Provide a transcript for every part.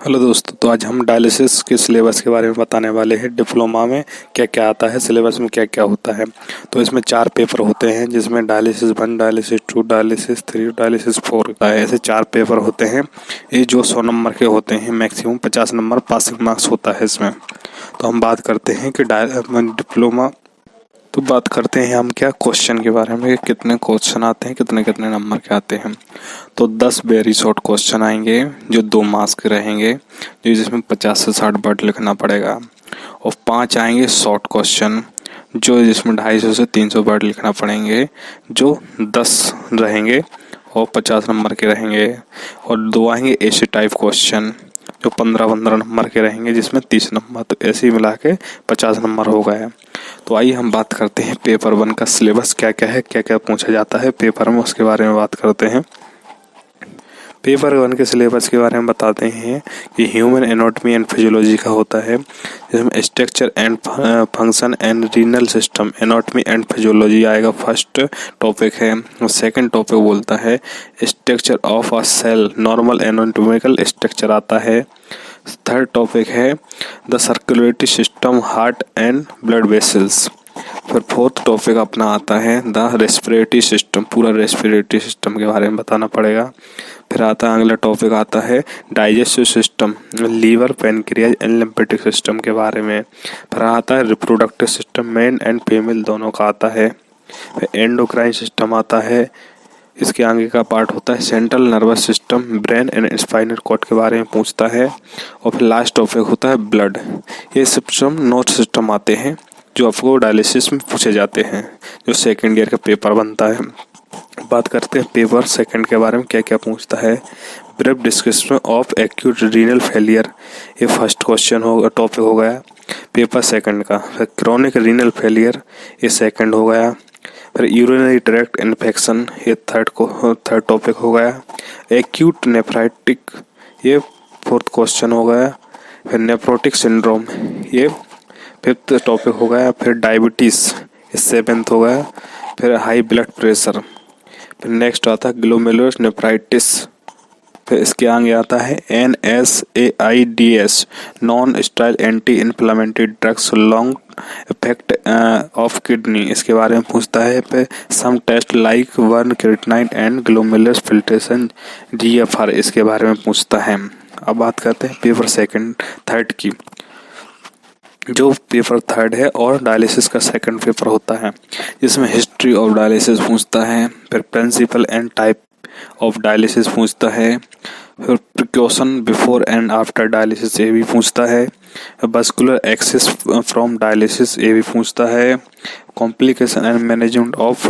Hello दोस्तों, तो आज हम डायलिसिस के सिलेबस के बारे में बताने वाले हैं। डिप्लोमा में क्या क्या आता है, सिलेबस में क्या क्या होता है। तो इसमें 4 पेपर होते हैं, जिसमें डायलिसिस 1, डायलिसिस 2, डायलिसिस 3, डायलिसिस 4 होता है। ऐसे 4 पेपर होते हैं। ये जो 100 नंबर के होते हैं, मैक्सिमम 50 नंबर पासिंग मार्क्स होता है इसमें। तो हम बात करते हैं कि डिप्लोमा तो बात करते हैं हम क्या क्वेश्चन के बारे में, कितने क्वेश्चन आते हैं, कितने कितने नंबर के आते हैं। तो 10 वेरी शॉर्ट क्वेश्चन आएंगे जो 2 मार्क्स के रहेंगे, जिसमें 50 से 60 वर्ड लिखना पड़ेगा। और 5 आएंगे शॉर्ट क्वेश्चन जो जिसमें 250 से 300 वर्ड लिखना पड़ेंगे, जो 10 रहेंगे और 50 नंबर के रहेंगे। और 2 आएंगे ऐसे टाइप क्वेश्चन जो 15-15 नंबर के रहेंगे, जिसमें 30 नंबर। तो ऐसे ही मिला के 50 नंबर हो गए। तो आइए हम बात करते हैं पेपर 1 का सिलेबस क्या क्या है, क्या क्या पूछा जाता है पेपर में, उसके बारे में बात करते हैं। पेपर 1 के सिलेबस के बारे में बताते हैं कि ह्यूमन एनाटॉमी एंड फिजियोलॉजी का होता है, जिसमें structure and function and renal system, anatomy and physiology आएगा, फर्स्ट टॉपिक है। और सेकंड टॉपिक बोलता है structure of a cell, normal anatomical structure आता है। थर्ड टॉपिक है the circulatory system, heart and blood vessels. फिर फोर्थ टॉपिक अपना आता है द रेस्पिरेटरी सिस्टम, पूरा रेस्पिरेटरी सिस्टम के बारे में बताना पड़ेगा। फिर आता है अगला टॉपिक आता है digestive system, liver, pancreas and lymphatic system के बारे में। फिर आता है reproductive system, men and female दोनों का आता है। फिर एंडोक्राइन सिस्टम आता है, इसके आगे का पार्ट होता है central nervous system, brain and spinal cord के बारे में पूछता है। और फिर लास्ट टॉपिक होता है ब्लड। ये सिस्टम 9 सिस्टम आते हैं जो आपको डायलिसिस में पूछे जाते हैं, जो सेकेंड ईयर का पेपर बनता है। बात करते हैं पेपर सेकंड के बारे में, क्या क्या पूछता है। Brief description of acute renal failure, ये फर्स्ट क्वेश्चन होगा, टॉपिक हो गया पेपर सेकंड का। फिर क्रोनिक रीनल फेलियर, ये सेकंड हो गया। फिर यूरिनरी ट्रैक्ट इन्फेक्शन, ये थर्ड टॉपिक हो गया। एक्यूट नेफ्राइटिक, ये फोर्थ क्वेश्चन हो गया। फिर नेफ्रोटिक सिंड्रोम, ये फिफ्थ टॉपिक हो गया। फिर डायबिटीज़, ये सेवेंथ हो गया। फिर हाई ब्लड प्रेशर। फिर नेक्स्ट आता है ग्लोमेरुलर नेफ्राइटिस। फिर इसके आगे आता है NSAIDs, non steroid anti inflammatory drugs, long effect of kidney, इसके बारे में पूछता है। फिर सम टेस्ट लाइक वर्न creatinine and glomerular filtration, GFR, इसके बारे में पूछता है। अब बात करते हैं पेपर थर्ड की, जो पेपर थर्ड है और डायलिसिस का सेकंड पेपर होता है, जिसमें हिस्ट्री ऑफ डायलिसिस पूछता है। फिर principle and type of dialysis पूछता है। फिर precaution before and after dialysis, ये भी पूछता है। वस्कुलर एक्सेस फ्रॉम डायलिसिस, ये भी पूछता है। Complication and management of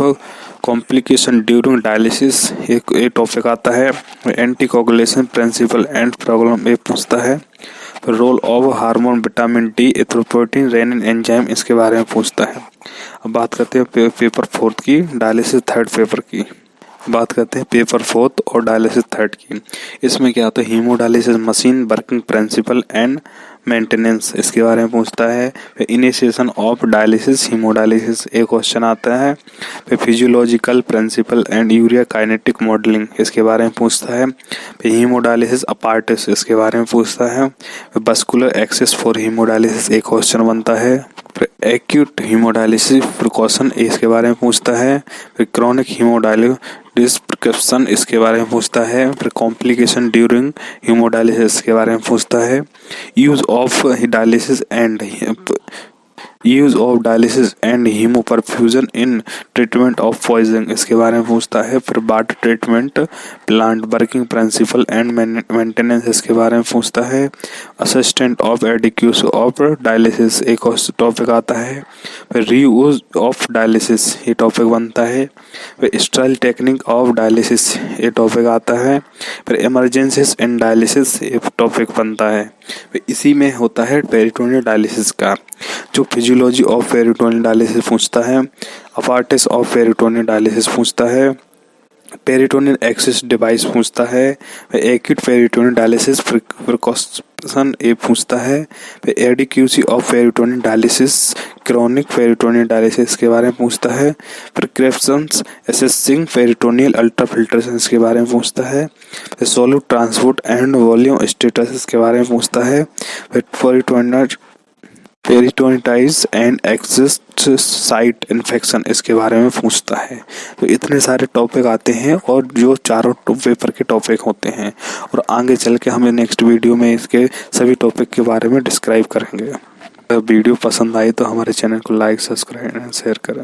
complication during dialysis, एक टॉपिक आता है। एंटीकोगुलेशन प्रिंसिपल एंड प्रॉब्लम, ये पूछता है। फिर role of hormone, vitamin D, erythropoietin, renin enzyme, इसके बारे में पूछता है। अब बात करते हैं पेपर फोर्थ की, डायलिसिस थर्ड पेपर की। बात करते हैं पेपर फोर्थ और डायलिसिस थर्ड की। इसमें क्या होता है, haemodialysis machine, working principle and maintenance, इसके बारे में पूछता है। फिर इनिशिएशन ऑफ डायलिसिस, हीमोडायलिसिस, एक क्वेश्चन आता है। फिर physiological principle and urea kinetic modelling, इसके बारे में पूछता है। फिर हीमोडायलिसिस अपार्टिस, इसके बारे में पूछता है। फिर वस्कुलर एक्सेस फॉर हीमोडायलिसिस, एक क्वेश्चन बनता है। फिर एक्यूट हीमोडायलिसिस प्रिकॉशन, इसके बारे में पूछता है। फिर क्रोनिक हीमोडायलिसिस प्रिस्क्रिप्शन, इसके बारे में पूछता है। फिर कॉम्प्लिकेशन ड्यूरिंग हीमोडायलिसिस के बारे में पूछता है। Use of dialysis and hemoperfusion in treatment of poisoning, इसके बारे में पूछता है। फिर water treatment plant, working principle and maintenance, इसके बारे में पूछता है। Assistant of adequacy of dialysis, एक टॉपिक आता है। फिर रीयूज ऑफ डायलिसिस, ये टॉपिक बनता है। फिर स्टाइल टेक्निक ऑफ डायलिसिस, ये टॉपिक आता है। फिर इमरजेंसीज इन डायलिसिस, ये टॉपिक बनता है। फिर इसी में होता है पेरिटोनियल डायलिसिस का, जो फिजियोलॉजी ऑफ पेरिटोनियल डायलिसिस पूछता है। अपार्टिस ऑफ पेरिटोनियल डायलिसिस पूछता है। पेरिटोनियल एक्सेस डिवाइस पूछता है। एक्यूट पेरिटोनियल डायलिसिस प्रिकॉशन ये पूछता है। फिर adequacy of peritoneal dialysis, chronic peritoneal dialysis के बारे में पूछता है। प्रिस्क्रिप्शंस असेसिंग पेरिटोनियल अल्ट्राफिल्ट्रेशन के बारे में पूछता है। फिर solute transport and volume status के बारे में पूछता है। फिर पेरिटोनिटाइज एंड एक्सिस्ट साइट इन्फेक्शन इसके बारे में पूछता है। तो इतने सारे टॉपिक आते हैं और जो चारों पेपर के टॉपिक होते हैं, और आगे चल के हमें नेक्स्ट वीडियो में इसके सभी टॉपिक के बारे में डिस्क्राइब करेंगे। वीडियो पसंद आई तो हमारे चैनल को लाइक, सब्सक्राइब एंड शेयर करें।